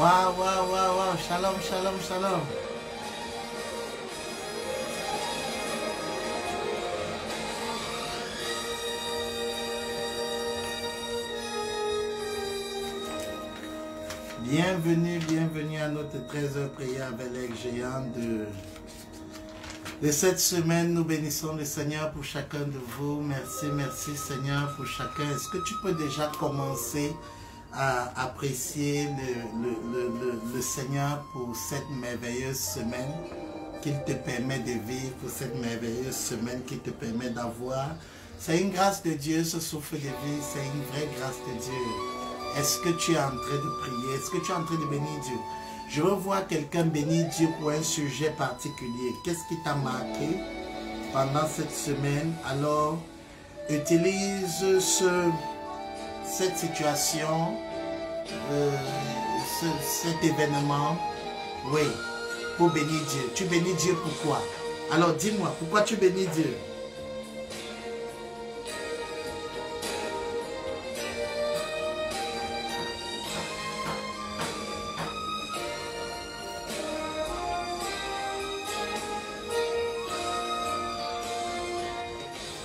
Waouh, waouh, waouh, waouh. Shalom, shalom, shalom. Bienvenue, bienvenue à notre 13h prière avec les géants de cette semaine. Nous bénissons le Seigneur pour chacun de vous. Merci, merci Seigneur pour chacun. Est-ce que tu peux déjà commencer à apprécier le Seigneur pour cette merveilleuse semaine qu'il te permet de vivre, pour cette merveilleuse semaine qu'il te permet d'avoir? C'est une grâce de Dieu, ce souffle de vie, c'est une vraie grâce de Dieu. Est-ce que tu es en train de prier? Est-ce que tu es en train de bénir Dieu? Je veux voir quelqu'un bénir Dieu pour un sujet particulier. Qu'est-ce qui t'a marqué pendant cette semaine? Alors, utilise cette situation, cet événement, oui, pour bénir Dieu. Tu bénis Dieu pourquoi? Alors, dis-moi, pourquoi tu bénis Dieu?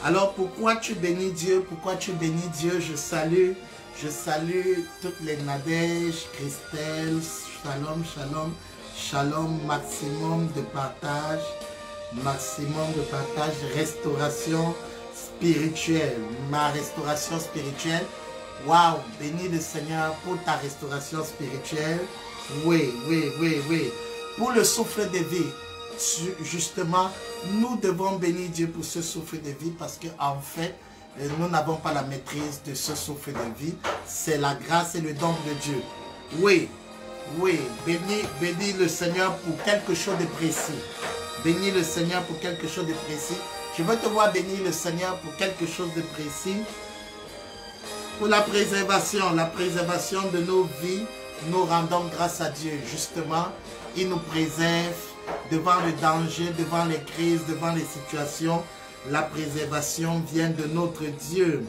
Alors, pourquoi tu bénis Dieu? Pourquoi tu bénis Dieu? Je salue toutes les Nadèges, Christelle, shalom, shalom, shalom, maximum de partage, restauration spirituelle, ma restauration spirituelle. Waouh, bénis le Seigneur pour ta restauration spirituelle. Oui, oui, oui, oui. Pour le souffle de vie. Justement, nous devons bénir Dieu pour ce souffle de vie parce qu'en fait, nous n'avons pas la maîtrise de ce souffle de vie. C'est la grâce et le don de Dieu. Oui, oui, bénis le Seigneur pour quelque chose de précis. Bénis le Seigneur pour quelque chose de précis. Je veux te voir bénir le Seigneur pour quelque chose de précis. Pour la préservation de nos vies, nous rendons grâce à Dieu. Justement, il nous préserve devant le danger, devant les crises, devant les situations. La préservation vient de notre Dieu.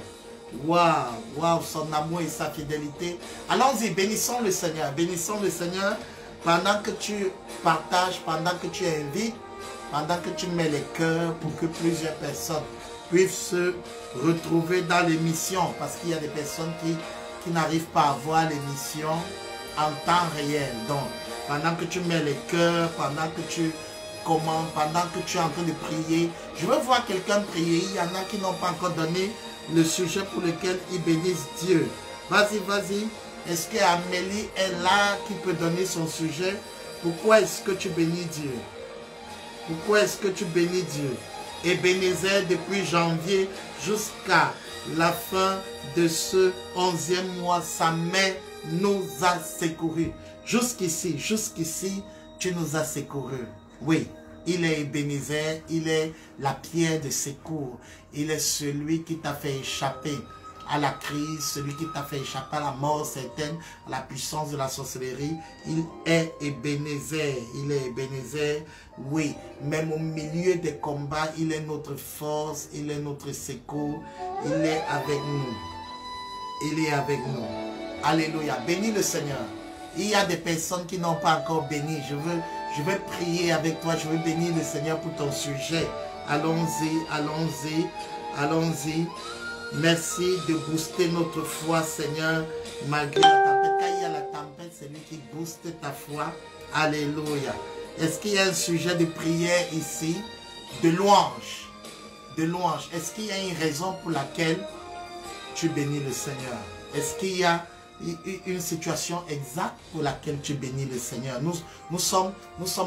Waouh, waouh, son amour et sa fidélité. Allons-y, bénissons le Seigneur. Bénissons le Seigneur pendant que tu partages, pendant que tu invites, pendant que tu mets les cœurs pour que plusieurs personnes puissent se retrouver dans l'émission. Parce qu'il y a des personnes qui n'arrivent pas à voir l'émission en temps réel. Donc, pendant que tu mets les cœurs, pendant que tu commandes, pendant que tu es en train de prier, je veux voir quelqu'un prier. Il y en a qui n'ont pas encore donné le sujet pour lequel ils bénissent Dieu. Vas-y, vas-y. Est-ce qu'Amélie est là qui peut donner son sujet? Pourquoi est-ce que tu bénis Dieu? Pourquoi est-ce que tu bénis Dieu? Ebenezer, depuis janvier jusqu'à la fin de ce 11e mois, sa main nous a secourus. Jusqu'ici, tu nous as secourus. Oui, il est Ebenezer, il est la pierre de secours. Il est celui qui t'a fait échapper à la crise, celui qui t'a fait échapper à la mort certaine, à la puissance de la sorcellerie. Il est Ebenezer, oui. Même au milieu des combats, il est notre force, il est notre secours. Il est avec nous. Il est avec nous. Alléluia. Bénis le Seigneur. Il y a des personnes qui n'ont pas encore béni. Je veux prier avec toi. Je veux bénir le Seigneur pour ton sujet. Allons-y, allons-y, allons-y. Merci de booster notre foi, Seigneur, malgré la tempête. Quand il y a la tempête, c'est lui qui booste ta foi. Alléluia. Est-ce qu'il y a un sujet de prière ici? De louange. De louange. Est-ce qu'il y a une raison pour laquelle tu bénis le Seigneur? Est-ce qu'il y a une situation exacte pour laquelle tu bénis le Seigneur? Nous sommes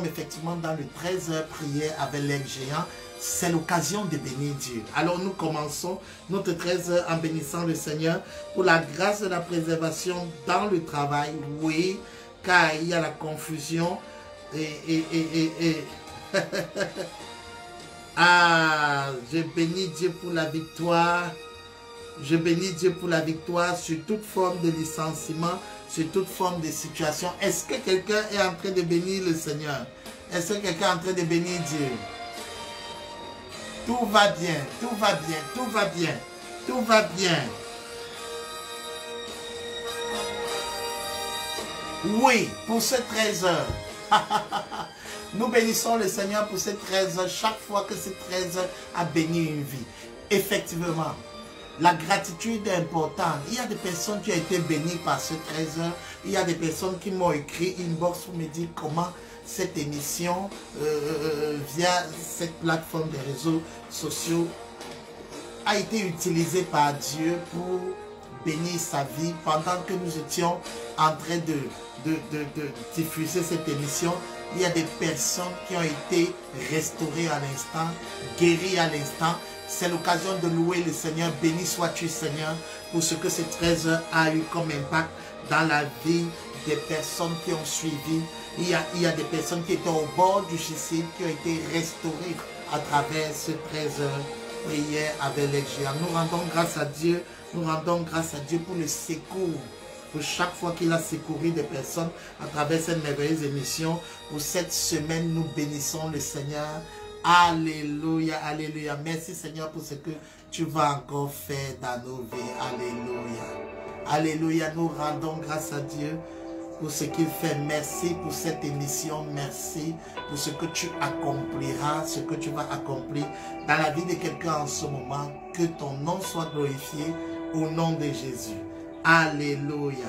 effectivement dans le 13h prière avec les géants. C'est l'occasion de bénir Dieu. Alors nous commençons notre 13h en bénissant le Seigneur pour la grâce de la préservation dans le travail. Oui, car il y a la confusion Ah, je bénis Dieu pour la victoire. Je bénis Dieu pour la victoire sur toute forme de licenciement, sur toute forme de situation. Est-ce que quelqu'un est en train de bénir le Seigneur? Est-ce que quelqu'un est en train de bénir Dieu? Tout va bien, tout va bien, tout va bien, tout va bien. Oui, pour ce 13 heures. Nous bénissons le Seigneur pour ces 13 heures, chaque fois que ces 13 heures a béni une vie. Effectivement, la gratitude est importante. Il y a des personnes qui ont été bénies par ce 13 heures. Il y a des personnes qui m'ont écrit inbox pour me dire comment cette émission, via cette plateforme des réseaux sociaux, a été utilisée par Dieu pour bénir sa vie pendant que nous étions en train de diffuser cette émission. Il y a des personnes qui ont été restaurées à l'instant, guéries à l'instant. C'est l'occasion de louer le Seigneur. Béni sois-tu, Seigneur, pour ce que ces 13 heures a eu comme impact dans la vie des personnes qui ont suivi. Il y a des personnes qui étaient au bord du suicide, qui ont été restaurées à travers ces 13 heures prière avec les géants. Nous rendons grâce à Dieu. Nous rendons grâce à Dieu pour le secours. Pour chaque fois qu'il a secouru des personnes à travers cette merveilleuse émission. Pour cette semaine, nous bénissons le Seigneur. Alléluia, alléluia. Merci Seigneur pour ce que tu vas encore faire dans nos vies. Alléluia. Alléluia. Nous rendons grâce à Dieu pour ce qu'il fait. Merci pour cette émission. Merci pour ce que tu accompliras, ce que tu vas accomplir dans la vie de quelqu'un en ce moment. Que ton nom soit glorifié au nom de Jésus. Alléluia.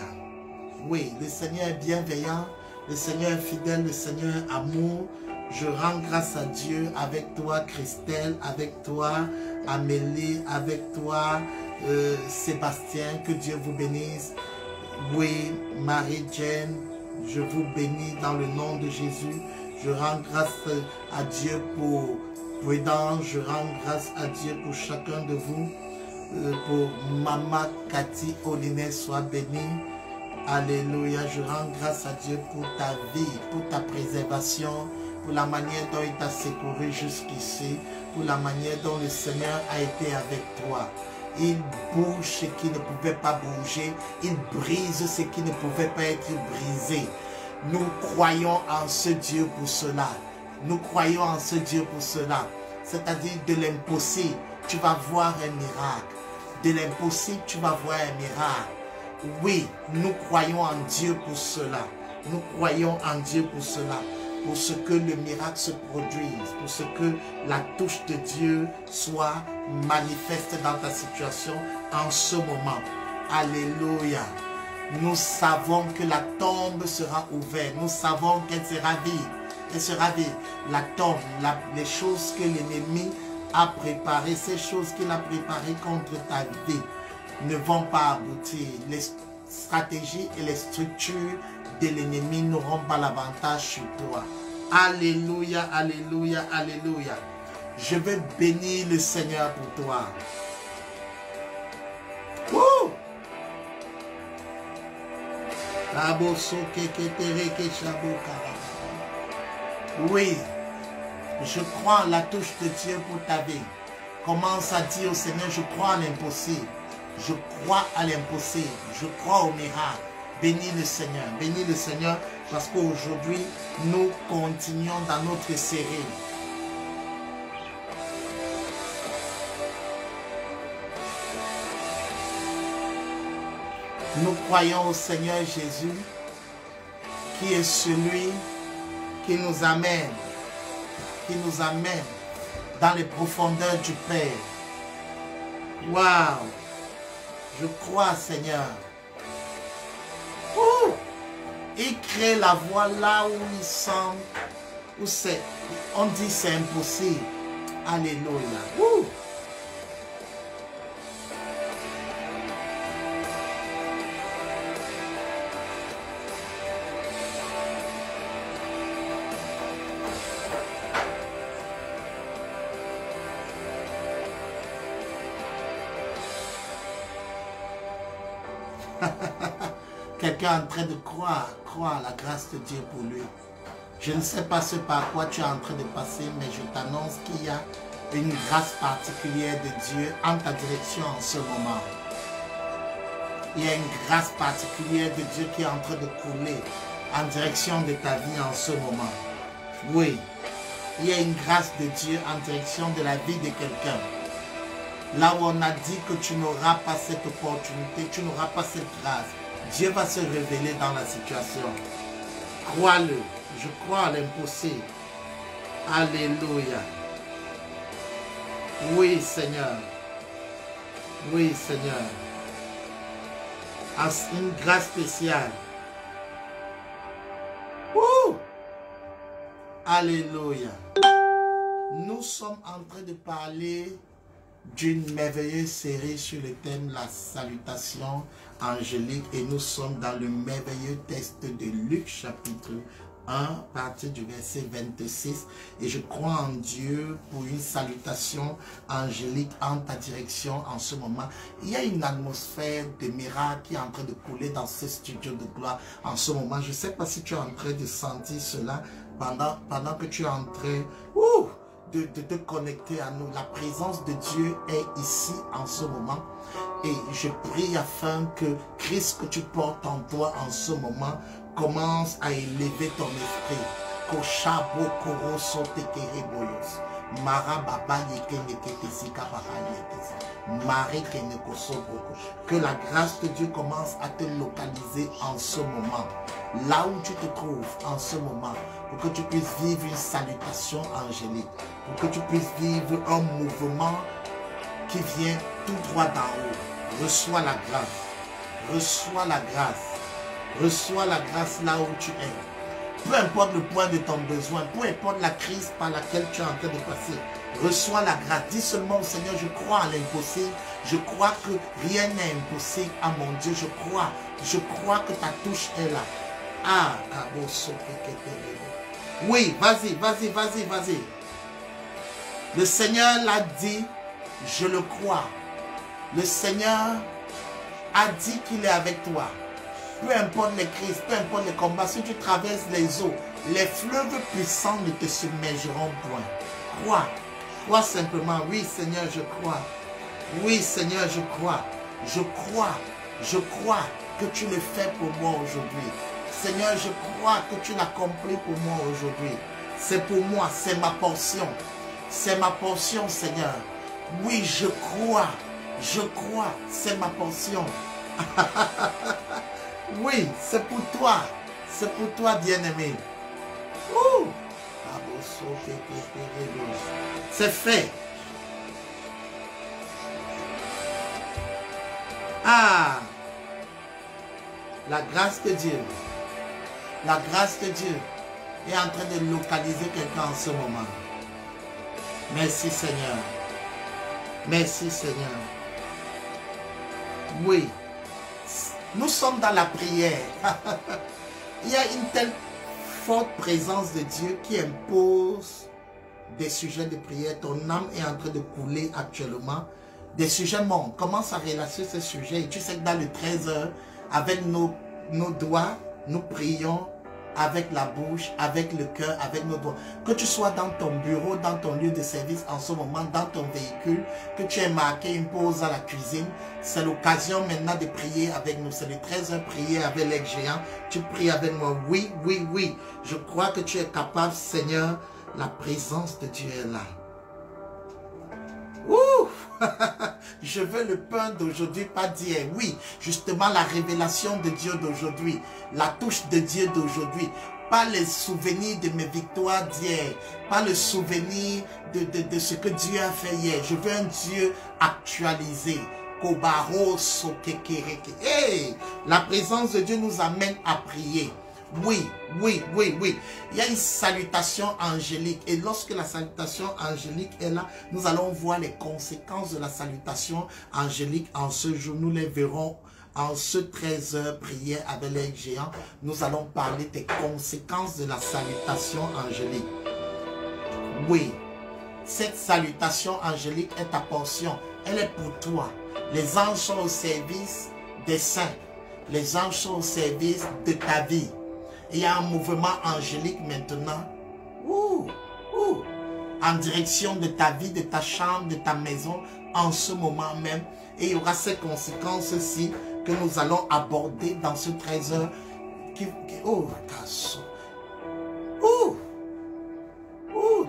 Oui, le Seigneur est bienveillant, le Seigneur est fidèle, le Seigneur est amour. Je rends grâce à Dieu avec toi, Christelle, avec toi, Amélie, avec toi, Sébastien. Que Dieu vous bénisse. Oui, Marie-Jane, je vous bénis dans le nom de Jésus. Je rends grâce à Dieu pour Prudence. Je rends grâce à Dieu pour chacun de vous. Pour Maman Cathy Olinet, sois bénie. Alléluia. Je rends grâce à Dieu pour ta vie, pour ta préservation, pour la manière dont il t'a secouru jusqu'ici, pour la manière dont le Seigneur a été avec toi. Il bouge ce qui ne pouvait pas bouger. Il brise ce qui ne pouvait pas être brisé. Nous croyons en ce Dieu pour cela. Nous croyons en ce Dieu pour cela. C'est-à-dire de l'impossible, tu vas voir un miracle. De l'impossible, tu vas voir un miracle. Oui, nous croyons en Dieu pour cela. Nous croyons en Dieu pour cela. Pour ce que le miracle se produise. Pour ce que la touche de Dieu soit manifeste dans ta situation en ce moment. Alléluia. Nous savons que la tombe sera ouverte. Nous savons qu'elle sera vide. Elle sera vide. La tombe, les choses que l'ennemi a préparées, ces choses qu'il a préparées contre ta vie ne vont pas aboutir. Les stratégies et les structures de l'ennemi n'auront pas l'avantage sur toi. Alléluia, alléluia, alléluia. Je veux bénir le Seigneur pour toi. Wouh! Oui, je crois en la touche de Dieu pour ta vie. Commence à dire au Seigneur, je crois à l'impossible. Je crois à l'impossible. Je crois au miracle. Bénis le Seigneur. Bénis le Seigneur parce qu'aujourd'hui, nous continuons dans notre série. Nous croyons au Seigneur Jésus qui est celui qui nous amène dans les profondeurs du Père. Waouh! Je crois, Seigneur. Ouh! Il crée la voie là où il semble, où c'est, on dit c'est impossible. Alléluia. Ouh! Quelqu'un est en train de croire à la grâce de Dieu pour lui. Je ne sais pas ce par quoi tu es en train de passer, mais je t'annonce qu'il y a une grâce particulière de Dieu en ta direction en ce moment. Il y a une grâce particulière de Dieu qui est en train de couler en direction de ta vie en ce moment. Oui, il y a une grâce de Dieu en direction de la vie de quelqu'un. Là où on a dit que tu n'auras pas cette opportunité, tu n'auras pas cette grâce. Dieu va se révéler dans la situation. Crois-le. Je crois à l'impossible. Alléluia. Oui, Seigneur. Oui, Seigneur. Une grâce spéciale. Ouh! Alléluia. Nous sommes en train de parler d'une merveilleuse série sur le thème la salutation angélique et nous sommes dans le merveilleux texte de Luc chapitre 1 à partir du verset 26 et je crois en Dieu pour une salutation angélique en ta direction en ce moment. Il y a une atmosphère de miracle qui est en train de couler dans ce studio de gloire en ce moment. Je ne sais pas si tu es en train de sentir cela pendant que tu es en train de te connecter à nous. La présence de Dieu est ici en ce moment. Et je prie afin que Christ que tu portes en toi en ce moment commence à élever ton esprit. Que la grâce de Dieu commence à te localiser en ce moment. Là où tu te trouves en ce moment, pour que tu puisses vivre une salutation angélique, pour que tu puisses vivre un mouvement qui vient tout droit d'en haut. Reçois la grâce. Reçois la grâce. Reçois la grâce là où tu es. Peu importe le point de ton besoin, peu importe la crise par laquelle tu es en train de passer, reçois la grâce. Dis seulement au Seigneur, je crois à l'impossible. Je crois que rien n'est impossible à mon Dieu. Je crois que ta touche est là. Ah, oui, vas-y. Le Seigneur l'a dit, je le crois. Le Seigneur a dit qu'il est avec toi. Peu importe les crises, peu importe les combats, si tu traverses les eaux, les fleuves puissants ne te submergeront point. Crois simplement. Oui, Seigneur, je crois. Oui, Seigneur, je crois. Je crois que tu le fais pour moi aujourd'hui. Seigneur, je crois que tu l'accomplis pour moi aujourd'hui. C'est pour moi, c'est ma portion. C'est ma portion, Seigneur. Oui, je crois, c'est ma portion. Oui, c'est pour toi, bien-aimé. C'est fait. Ah, la grâce de Dieu, est en train de localiser quelqu'un en ce moment. Merci Seigneur. Merci Seigneur. Oui. Nous sommes dans la prière. Il y a une telle forte présence de Dieu qui impose des sujets de prière. Ton âme est en train de couler actuellement. Des sujets montent. Commence à relâcher ces sujets. Et tu sais que dans le 13h, avec nos doigts, nous prions avec la bouche, avec le cœur, avec nos doigts. Que tu sois dans ton bureau, dans ton lieu de service en ce moment, dans ton véhicule, que tu aies marqué une pause à la cuisine, c'est l'occasion maintenant de prier avec nous. C'est le 13h, prier avec l'aigle géant. Tu pries avec moi. Oui. Je crois que tu es capable, Seigneur. La présence de Dieu est là. Ouh! Je veux le pain d'aujourd'hui, pas d'hier. Oui, justement la révélation de Dieu d'aujourd'hui, la touche de Dieu d'aujourd'hui, pas les souvenirs de mes victoires d'hier, pas le souvenir de ce que Dieu a fait hier. Je veux un Dieu actualisé. Hey, la présence de Dieu nous amène à prier. Oui. Il y a une salutation angélique. Et lorsque la salutation angélique est là, nous allons voir les conséquences de la salutation angélique en ce jour. Nous les verrons en ce 13h prière avec l'aigle géant. Nous allons parler des conséquences de la salutation angélique. Oui, cette salutation angélique est ta portion. Elle est pour toi. Les anges sont au service des saints. Les anges sont au service de ta vie. Il y a un mouvement angélique maintenant. En direction de ta vie, de ta chambre, de ta maison, en ce moment même. Et il y aura ces conséquences-ci que nous allons aborder dans ce 13h.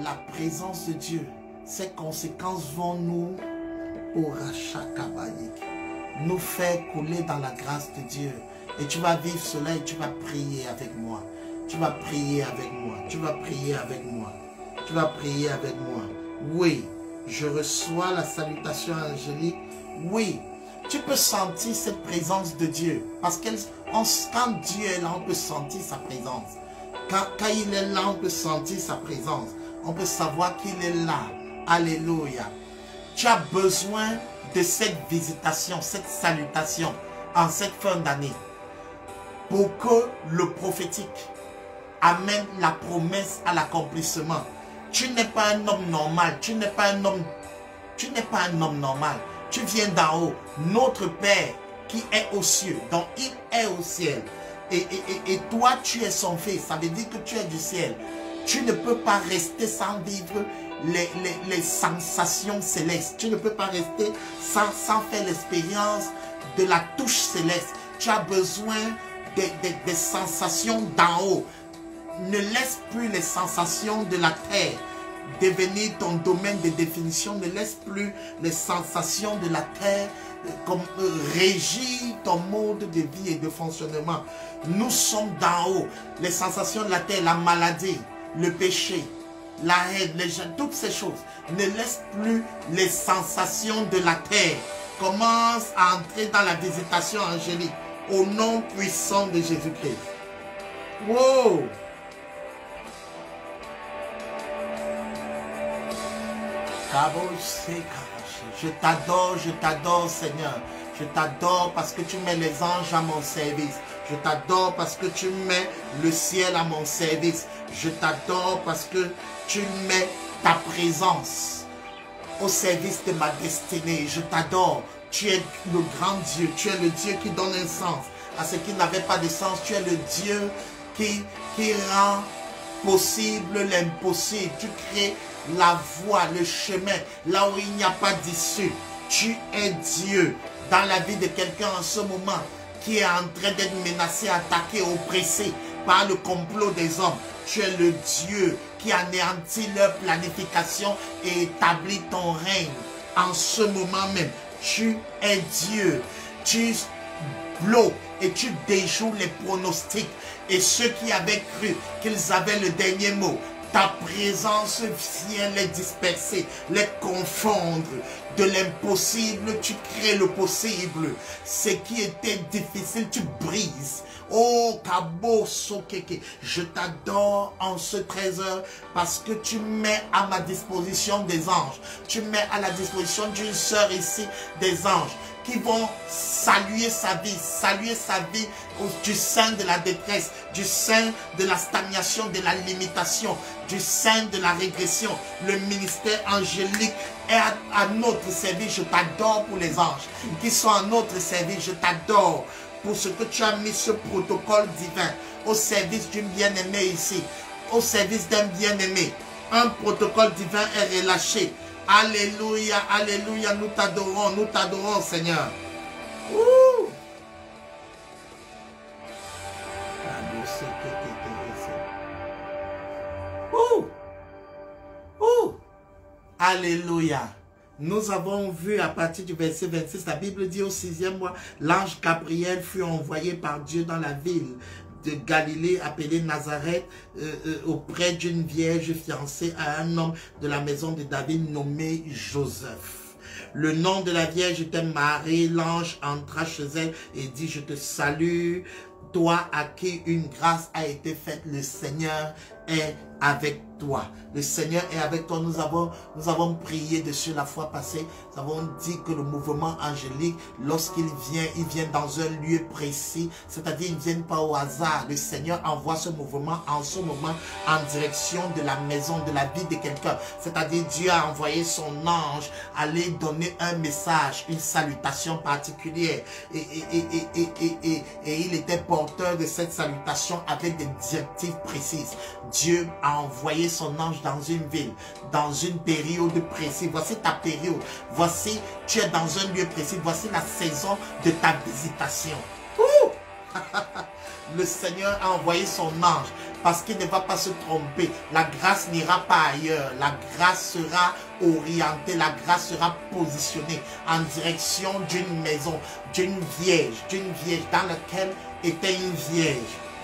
La présence de Dieu. Ces conséquences vont nous faire couler dans la grâce de Dieu. Et tu vas vivre cela et tu vas prier avec moi. Tu vas prier avec moi. Tu vas prier avec moi. Tu vas prier avec moi. Oui, je reçois la salutation angélique. Oui, tu peux sentir cette présence de Dieu. Parce que quand Dieu est là, on peut sentir sa présence. Quand il est là, on peut sentir sa présence. On peut savoir qu'il est là. Alléluia. Tu as besoin de cette visitation, cette salutation en cette fin d'année. Pour que le prophétique amène la promesse à l'accomplissement. Tu n'es pas un homme normal. Tu n'es pas un homme normal. Tu viens d'en haut. Notre Père qui est aux cieux. Donc il est au ciel. Et toi, tu es son fils. Ça veut dire que tu es du ciel. Tu ne peux pas rester sans vivre les sensations célestes. Tu ne peux pas rester sans faire l'expérience de la touche céleste. Tu as besoin des sensations d'en haut. Ne laisse plus les sensations de la terre devenir ton domaine de définition. Ne laisse plus les sensations de la terre comme régir ton mode de vie et de fonctionnement. Nous sommes d'en haut. Les sensations de la terre, la maladie, le péché, la haine, toutes ces choses. Ne laisse plus les sensations de la terre. Commence à entrer dans la visitation angélique au nom puissant de Jésus-Christ. Wow! Je t'adore Seigneur. Je t'adore parce que tu mets les anges à mon service. Je t'adore parce que tu mets le ciel à mon service. Je t'adore parce que tu mets ta présence au service de ma destinée. Je t'adore. Tu es le grand Dieu. Tu es le Dieu qui donne un sens à ce qui n'avait pas de sens. Tu es le Dieu qui rend possible l'impossible. Tu crées la voie, le chemin, là où il n'y a pas d'issue. Tu es Dieu dans la vie de quelqu'un en ce moment qui est en train d'être menacé, attaqué, oppressé par le complot des hommes. Tu es le Dieu qui anéantit leur planification et établit ton règne en ce moment même. Tu es Dieu. Tu bloques et tu déjoues les pronostics et ceux qui avaient cru qu'ils avaient le dernier mot. Ta présence vient les disperser, les confondre. De l'impossible, tu crées le possible. Ce qui était difficile, tu brises. Oh, Kabo Sokeke, je t'adore en ce 13h parce que tu mets à ma disposition des anges. Tu mets à la disposition d'une sœur ici des anges qui vont saluer sa vie du sein de la détresse, du sein de la stagnation, de la limitation, du sein de la régression. Le ministère angélique est à notre service. Je t'adore pour les anges qui sont à notre service. Je t'adore pour ce que tu as mis ce protocole divin au service d'une bien-aimée ici, au service d'un bien-aimé. Un protocole divin est relâché. Alléluia, alléluia, nous t'adorons Seigneur. Ouh. Ouh. Ouh. Alléluia. Nous avons vu à partir du verset 26, la Bible dit au 6e mois, l'ange Gabriel fut envoyé par Dieu dans la ville de Galilée appelée Nazareth auprès d'une vierge fiancée à un homme de la maison de David nommé Joseph. Le nom de la vierge était Marie. L'ange entra chez elle et dit, je te salue, toi à qui une grâce a été faite, le Seigneur est avec toi. Le Seigneur est avec toi. Nous avons prié dessus la fois passée. Nous avons dit que le mouvement angélique, lorsqu'il vient, il vient dans un lieu précis. C'est-à-dire, il ne vient pas au hasard. Le Seigneur envoie ce mouvement en ce moment en direction de la maison, de la vie de quelqu'un. C'est-à-dire, Dieu a envoyé son ange aller donner un message, une salutation particulière. Et il était porteur de cette salutation avec des directives précises. Dieu a envoyé son ange dans une ville, dans une période précise. Voici ta période. Voici, tu es dans un lieu précis. Voici la saison de ta visitation. Le Seigneur a envoyé son ange parce qu'il ne va pas se tromper. La grâce n'ira pas ailleurs. La grâce sera orientée. La grâce sera positionnée en direction d'une maison, d'une vierge dans laquelle était une vierge.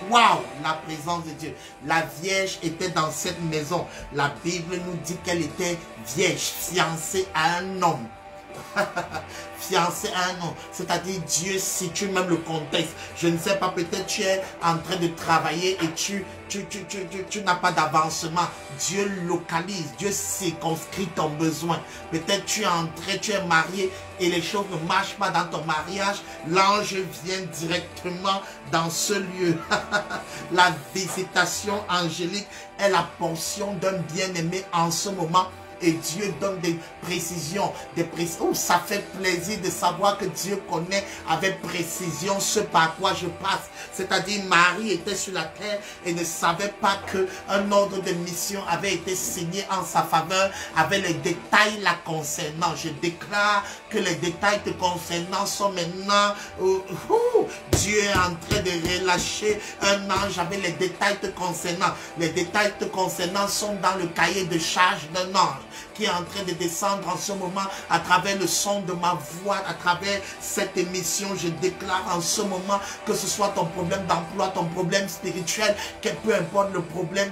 Waouh, la présence de Dieu. La vierge était dans cette maison. La Bible nous dit qu'elle était vierge, fiancée à un homme. Fiancé à un homme, c'est-à-dire Dieu situe même le contexte. Je ne sais pas, peut-être tu es en train de travailler et tu n'as pas d'avancement. Dieu localise, Dieu circonscrit ton besoin. Peut-être tu es marié et les choses ne marchent pas dans ton mariage. L'ange vient directement dans ce lieu. La visitation angélique est la portion d'un bien-aimé en ce moment. Et Dieu donne des précisions, Oh, ça fait plaisir de savoir que Dieu connaît avec précision ce par quoi je passe. C'est-à-dire Marie était sur la terre et ne savait pas qu'un ordre de mission avait été signé en sa faveur avec les détails la concernant. Je déclare que les détails te concernant sont maintenant... Dieu est en train de relâcher un ange avec les détails te concernant. Les détails te concernant sont dans le cahier de charge d'un ange qui est en train de descendre en ce moment à travers le son de ma voix, à travers cette émission. Je déclare en ce moment que ce soit ton problème d'emploi, ton problème spirituel, que peu importe le problème,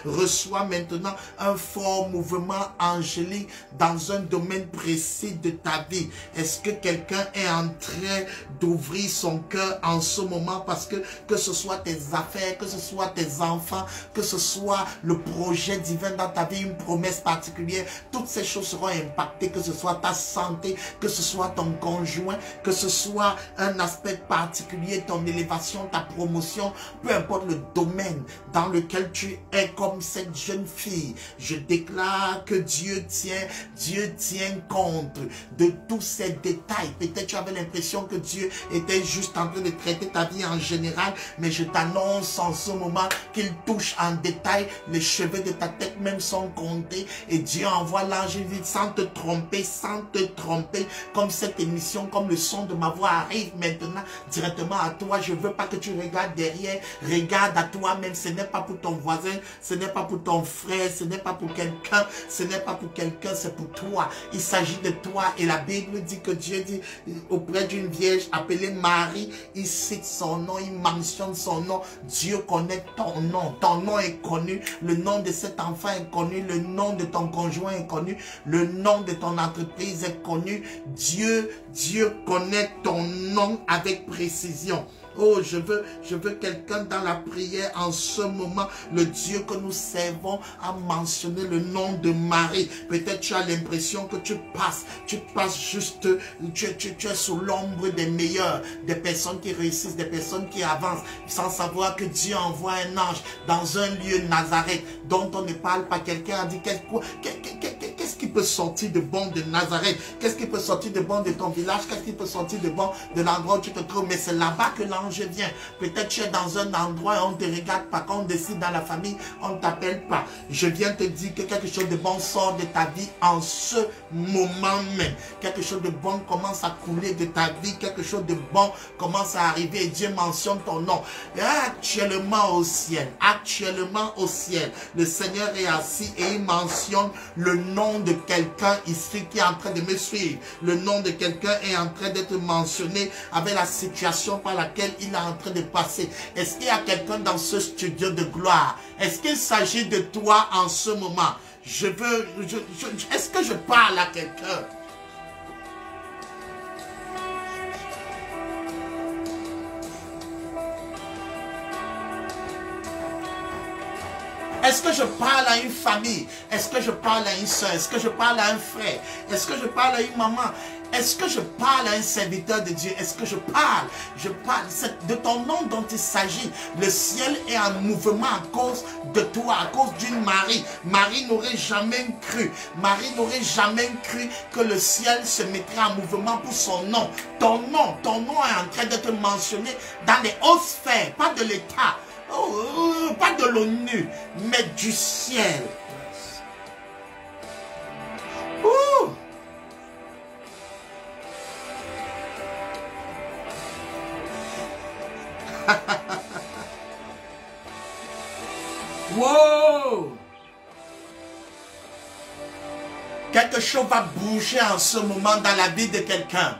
reçois maintenant un fort mouvement angélique dans un domaine précis de ta vie. Est-ce que quelqu'un est en train d'ouvrir son cœur en ce moment, parce que ce soit tes affaires, que ce soit tes enfants, que ce soit le projet divin dans ta vie, une promesse particulière, toutes ces choses seront impactées, que ce soit ta santé, que ce soit ton conjoint, que ce soit un aspect particulier, ton élévation, ta promotion, peu importe le domaine dans lequel tu es comme cette jeune fille. Je déclare que Dieu tient compte de tous ces détails. Peut-être tu avais l'impression que Dieu était juste en train de traiter ta vie en général, mais je t'annonce en ce moment qu'il touche en détail les cheveux de ta tête, même sont comptés, et Dieu envoie l'ange vite sans te tromper, comme cette émission, comme le son de ma voix arrive maintenant directement à toi. Je veux pas que tu regardes derrière, regarde à toi-même. Ce n'est pas pour ton voisin, ce n'est pas pour ton frère, ce n'est pas pour quelqu'un, c'est pour toi. Il s'agit de toi, et la Bible dit que Dieu dit auprès d'une vierge appelée Marie, il cite son nom, il mentionne son nom. Dieu connaît ton nom est connu, le nom de cet enfant est connu, le nom de ton conjoint est connu, le nom de ton entreprise est connu. Dieu connaît ton nom avec précision. Oh, je veux quelqu'un dans la prière en ce moment. Le Dieu que nous servons a mentionné le nom de Marie. Peut-être tu as l'impression que tu passes juste, tu es sous l'ombre des meilleurs, des personnes qui réussissent, des personnes qui avancent, sans savoir que Dieu envoie un ange dans un lieu Nazareth dont on ne parle pas. Quelqu'un a dit qu'est-ce qui peut sortir de bon de Nazareth? Qu'est-ce qui peut sortir de bon de ton village? Qu'est-ce qui peut sortir de bon de l'endroit où tu te trouves? Mais c'est là-bas que l'ange vient. Peut-être tu es dans un endroit et on ne te regarde pas. Quand on décide dans la famille, on ne t'appelle pas. Je viens te dire que quelque chose de bon sort de ta vie en ce moment même. Quelque chose de bon commence à couler de ta vie. Quelque chose de bon commence à arriver et Dieu mentionne ton nom. Et actuellement au ciel, le Seigneur est assis et il mentionne le nom de quelqu'un ici qui est en train de me suivre. Le nom de quelqu'un est en train d'être mentionné avec la situation par laquelle il est en train de passer. Est-ce qu'il y a quelqu'un dans ce studio de gloire? Est-ce qu'il s'agit de toi en ce moment? Est-ce que je parle à quelqu'un? Est-ce que je parle à une famille? Est-ce que je parle à une soeur? Est-ce que je parle à un frère? Est-ce que je parle à une maman? Est-ce que je parle à un serviteur de Dieu? Est-ce que je parle de ton nom dont il s'agit. Le ciel est en mouvement à cause de toi, à cause d'une Marie. Marie n'aurait jamais cru que le ciel se mettrait en mouvement pour son nom. Ton nom est en train d'être mentionné dans les hautes sphères, pas de l'État. Pas de l'ONU, mais du ciel. Wow! Quelque chose va bouger en ce moment dans la vie de quelqu'un.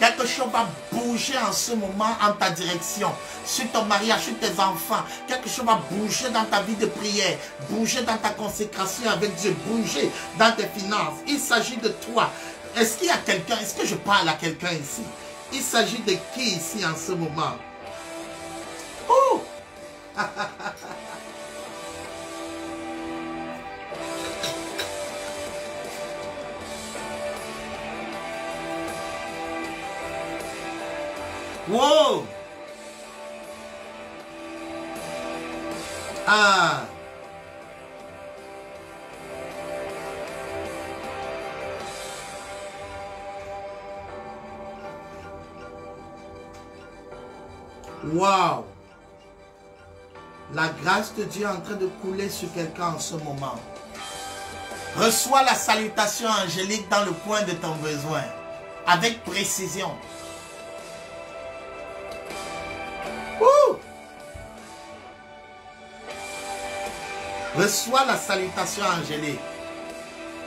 Quelque chose va bouger en ce moment en ta direction. Sur ton mariage, sur tes enfants. Quelque chose va bouger dans ta vie de prière. Bouger dans ta consécration avec Dieu. Bouger dans tes finances. Il s'agit de toi. Est-ce qu'il y a quelqu'un? Est-ce que je parle à quelqu'un ici? Il s'agit de qui ici en ce moment? Oh! Wow! Ah! Wow! La grâce de Dieu est en train de couler sur quelqu'un en ce moment. Reçois la salutation angélique dans le point de ton besoin, avec précision. Ouh! Reçois la salutation angélique.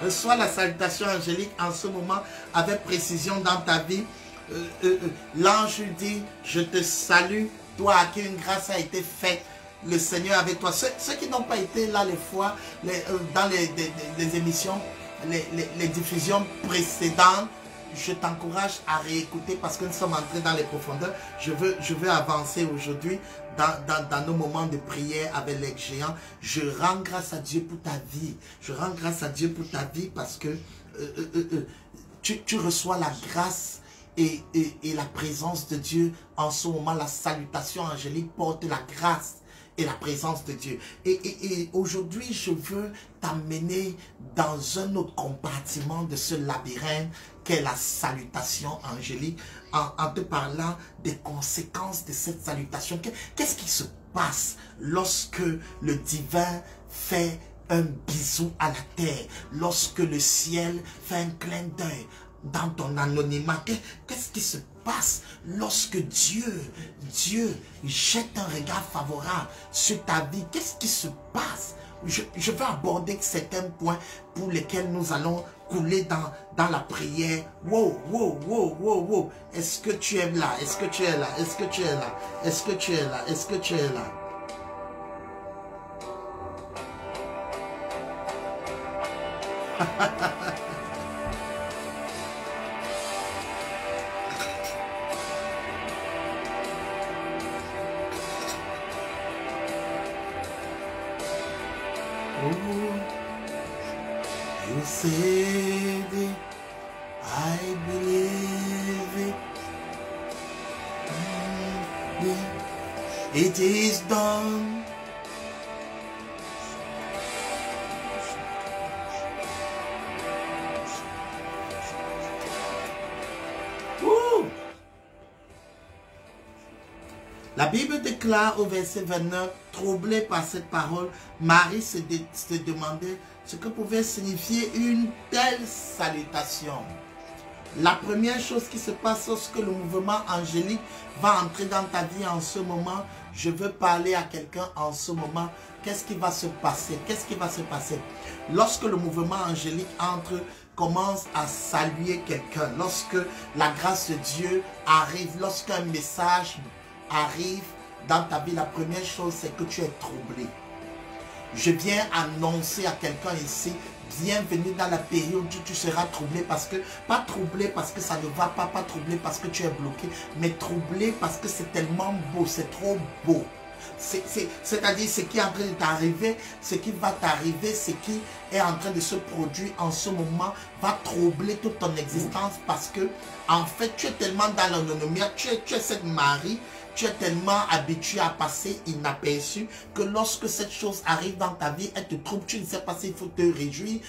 Reçois la salutation angélique en ce moment avec précision dans ta vie. L'ange dit, je te salue, toi à qui une grâce a été faite. Le Seigneur avec toi. Ceux qui n'ont pas été là les fois, dans les émissions, les diffusions précédentes, je t'encourage à réécouter parce que nous sommes entrés dans les profondeurs. Je veux avancer aujourd'hui dans nos moments de prière avec les géants. Je rends grâce à Dieu pour ta vie. Je rends grâce à Dieu pour ta vie parce que tu reçois la grâce et la présence de Dieu en ce moment. La salutation angélique porte la grâce et la présence de Dieu. Et aujourd'hui, je veux t'amener dans un autre compartiment de ce labyrinthe qu'est la salutation angélique, en te parlant des conséquences de cette salutation. Qu'est-ce qui se passe lorsque le divin fait un bisou à la terre, lorsque le ciel fait un clin d'œil dans ton anonymat? Qu'est-ce qui se passe lorsque Dieu jette un regard favorable sur ta vie? Qu'est-ce qui se passe? Je vais aborder certains points pour lesquels nous allons couler dans la prière. Wow, wow, wow, wow, wow. Est-ce que tu es là? Est-ce que tu es là? Est-ce que tu es là? Est-ce que tu es là? Est-ce que tu es là? You said it, I believe it. It is done. Woo. La Bible déclare au verset 29, troublé par cette parole, Marie se demandait ce que pouvait signifier une telle salutation. La première chose qui se passe lorsque le mouvement angélique va entrer dans ta vie en ce moment, je veux parler à quelqu'un en ce moment, qu'est-ce qui va se passer? Qu'est-ce qui va se passer? Lorsque le mouvement angélique entre, commence à saluer quelqu'un, lorsque la grâce de Dieu arrive, lorsqu'un message arrive dans ta vie, la première chose c'est que tu es troublé. Je viens annoncer à quelqu'un ici, bienvenue dans la période où tu seras troublé parce que, pas troublé parce que ça ne va pas, pas troublé parce que tu es bloqué, mais troublé parce que c'est tellement beau, c'est trop beau. C'est-à-dire ce qui est en train de t'arriver, ce qui va t'arriver, ce qui est en train de se produire en ce moment va troubler toute ton existence parce que, en fait, tu es tellement dans l'anonymat, tu es cette Marie. Tu es tellement habitué à passer inaperçu que lorsque cette chose arrive dans ta vie, elle te trouble. Tu ne sais pas s'il faut te réjouir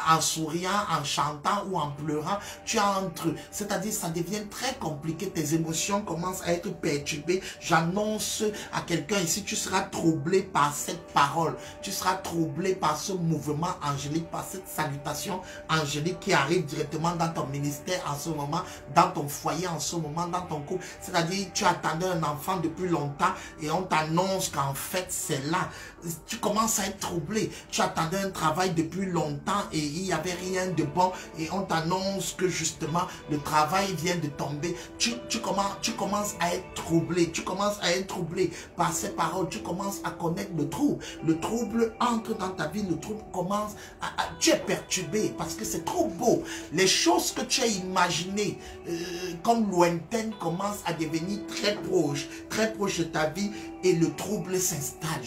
en souriant, en chantant ou en pleurant. Tu entres, c'est-à-dire ça devient très compliqué. Tes émotions commencent à être perturbées. J'annonce à quelqu'un ici, tu seras troublé par cette parole. Tu seras troublé par ce mouvement angélique, par cette salutation angélique qui arrive directement dans ton ministère en ce moment, dans ton foyer en ce moment, dans ton couple. C'est-à-dire tu attendais un enfant depuis longtemps et on t'annonce qu'en fait c'est là. tu commences à être troublé. Tu attendais un travail depuis longtemps et il n'y avait rien de bon et on t'annonce que justement le travail vient de tomber. Tu commences à être troublé. Tu commences à être troublé par ces paroles. Tu commences à connaître le trouble. Le trouble entre dans ta vie. Le trouble commence tu es perturbé parce que c'est trop beau. Les choses que tu as imaginées comme lointaines commencent à devenir très proches de ta vie et le trouble s'installe.